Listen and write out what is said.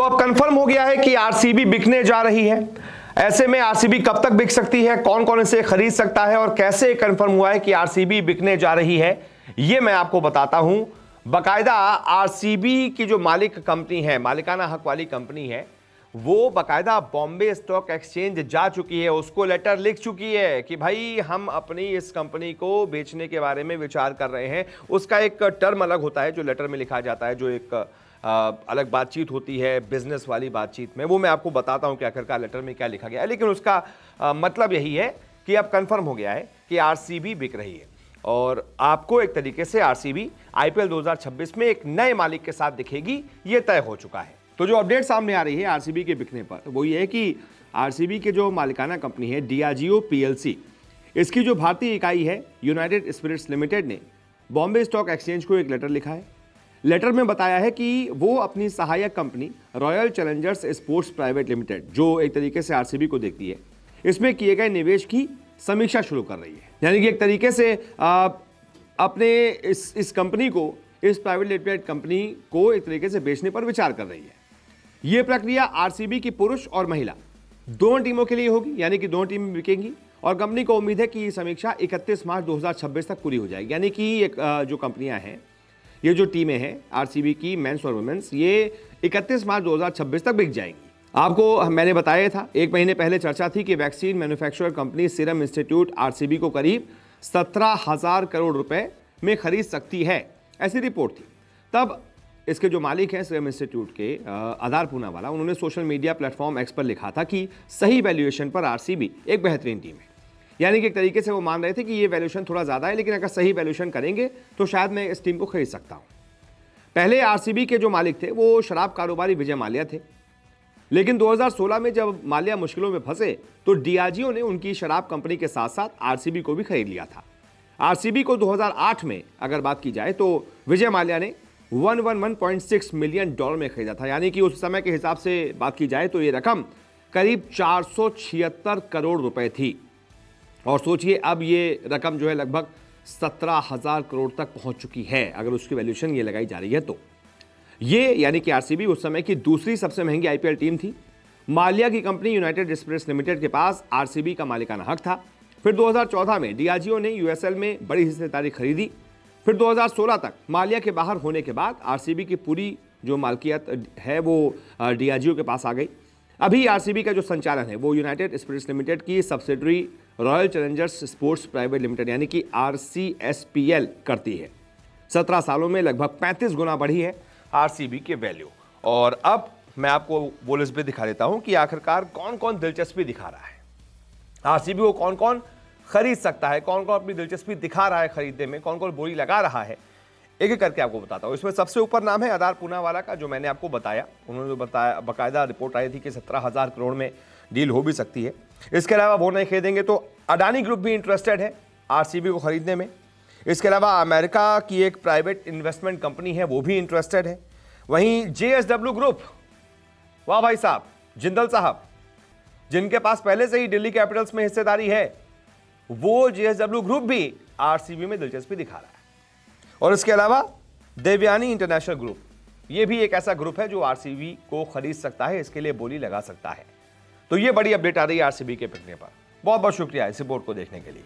अब कंफर्म हो गया है कि आरसीबी बिकने जा रही है। ऐसे में आरसीबी कब तक बिक सकती है, कौन कौन इसे खरीद सकता है और कैसे कंफर्म हुआ है कि आरसीबी बिकने जा रही है, यह मैं आपको बताता हूं। बकायदा आरसीबी की जो मालिक कंपनी है, मालिकाना हक वाली कंपनी है, वो बकायदा बॉम्बे स्टॉक एक्सचेंज जा चुकी है, उसको लेटर लिख चुकी है कि भाई हम अपनी इस कंपनी को बेचने के बारे में विचार कर रहे हैं। उसका एक टर्म अलग होता है जो लेटर में लिखा जाता है, जो एक अलग बातचीत होती है बिजनेस वाली बातचीत में, वो मैं आपको बताता हूं कि आखिरकार लेटर में क्या लिखा गया है। लेकिन उसका मतलब यही है कि अब कंफर्म हो गया है कि आरसीबी बिक रही है और आपको एक तरीके से आरसीबी आईपीएल 2026 में एक नए मालिक के साथ दिखेगी, यह तय हो चुका है। तो जो अपडेट सामने आ रही है आरसीबी के बिकने पर, वो ये है कि आरसीबी के जो मालिकाना कंपनी है डियाजियो पीएलसी, इसकी जो भारतीय इकाई है यूनाइटेड स्पिरिट्स लिमिटेड ने बॉम्बे स्टॉक एक्सचेंज को एक लेटर लिखा है। लेटर में बताया है कि वो अपनी सहायक company royal Challengers sports private limited, जो एक तरीके से आरसीबी को देखती है, इसमें किए गए निवेश की समीक्षा शुरू कर रही है। यानी कि एक तरीके से अपने इस कंपनी को, इस प्राइवेट लिमिटेड कंपनी को एक तरीके से बेचने पर विचार कर रही है। यह प्रक्रिया आरसीबी की पुरुष और महिला दोनों टीमों के लिए होगी, यानी कि दोनों टीमें बिकेंगी और कंपनी को उम्मीद है कि ये समीक्षा 31 मार्च 2026 तक पूरी हो जाएगी। यानी कि एक जो कंपनियां हैं, ये जो टीमें हैं आरसीबी की मेंस और वुमेन्स, ये 31 मार्च 2026 तक बिक जाएंगी। आपको मैंने बताया था, एक महीने पहले चर्चा थी कि vaccine manufacturer company serum institute RCB को करीब 17,000 करोड़ रुपए में खरीद सकती है, ऐसी रिपोर्ट थी। तब इसके जो मालिक हैं सीरम इंस्टीट्यूट के, आधार पूनावाला, उन्होंने सोशल मीडिया प्लेटफॉर्म एक्स पर लिखा था कि सही वैल्यूएशन पर आरसीबी एक बेहतरीन टीम है। यानी कि एक तरीके से वो मान रहे थे कि ये वैल्यूएशन थोड़ा ज़्यादा है, लेकिन अगर सही वैल्यूएशन करेंगे तो शायद मैं इस टीम को खरीद सकता हूँ। पहले आरसीबी के जो मालिक थे वो शराब कारोबारी विजय माल्या थे, लेकिन 2016 में जब माल्या मुश्किलों में फंसे तो डियाजियो ने उनकी शराब कंपनी के साथ साथ आरसीबी को भी खरीद लिया था। आरसीबी को 2008 में अगर बात की जाए तो विजय माल्या ने 111.6 मिलियन डॉलर में खरीदा था। यानी कि उस समय के हिसाब से बात की जाए तो ये रकम करीब 476 करोड़ रुपए थी। और सोचिए अब ये रकम जो है लगभग 17,000 करोड़ तक पहुंच चुकी है, अगर उसकी वैल्यूएशन ये लगाई जा रही है तो। ये यानी कि आरसीबी उस समय की दूसरी सबसे महंगी आईपीएल टीम थी। माल्या की कंपनी यूनाइटेड स्पिरिट्स लिमिटेड के पास आरसीबी का मालिकाना हक था। फिर 2014 में डियाजियो ने यूएसएल में बड़ी हिस्सेदारी खरीदी। फिर 2016 तक माल्या के बाहर होने के बाद आरसीबी की पूरी जो मालकियत है वो डियाजियो के पास आ गई। अभी आरसीबी का जो संचालन है वो यूनाइटेड स्पिरिट्स लिमिटेड की subsidiary royal Challengers sports private limited यानी कि आरसीएसपीएल करती है। 17 सालों में लगभग 35 गुना बढ़ी है आरसीबी के वैल्यू। और अब मैं आपको वो लिस्ट भी दिखा देता हूं कि आखिरकार कौन कौन दिलचस्पी दिखा रहा है, आरसीबी को कौन कौन खरीद सकता है, कौन कौन अपनी दिलचस्पी दिखा रहा है खरीदने में, कौन कौन बोली लगा रहा है, एक एक करके आपको बताता हूं। इसमें सबसे ऊपर नाम है आधार पूनावाला का, जो मैंने आपको बताया। उन्होंने बताया, बाकायदा रिपोर्ट आई थी कि 17,000 करोड़ में डील हो भी सकती है। इसके अलावा वो नहीं खरीदेंगे तो अडानी ग्रुप भी इंटरेस्टेड है आरसीबी को खरीदने में। इसके अलावा अमेरिका की एक प्राइवेट इन्वेस्टमेंट कंपनी है, वो भी इंटरेस्टेड है। वहीं जेएसडब्ल्यू ग्रुप, वाह भाई साहब, जिंदल साहब, जिनके पास पहले से ही दिल्ली कैपिटल्स में हिस्सेदारी है, वो जेएसडब्ल्यू ग्रुप भी आरसीबी में दिलचस्पी दिखा रहा है। और इसके अलावा देवयानी इंटरनेशनल ग्रुप, ये भी एक ऐसा ग्रुप है जो आरसीबी को खरीद सकता है, इसके लिए बोली लगा सकता है। तो ये बड़ी अपडेट आ रही है आरसीबी के बिकने पर। बहुत बहुत शुक्रिया इस रिपोर्ट को देखने के लिए।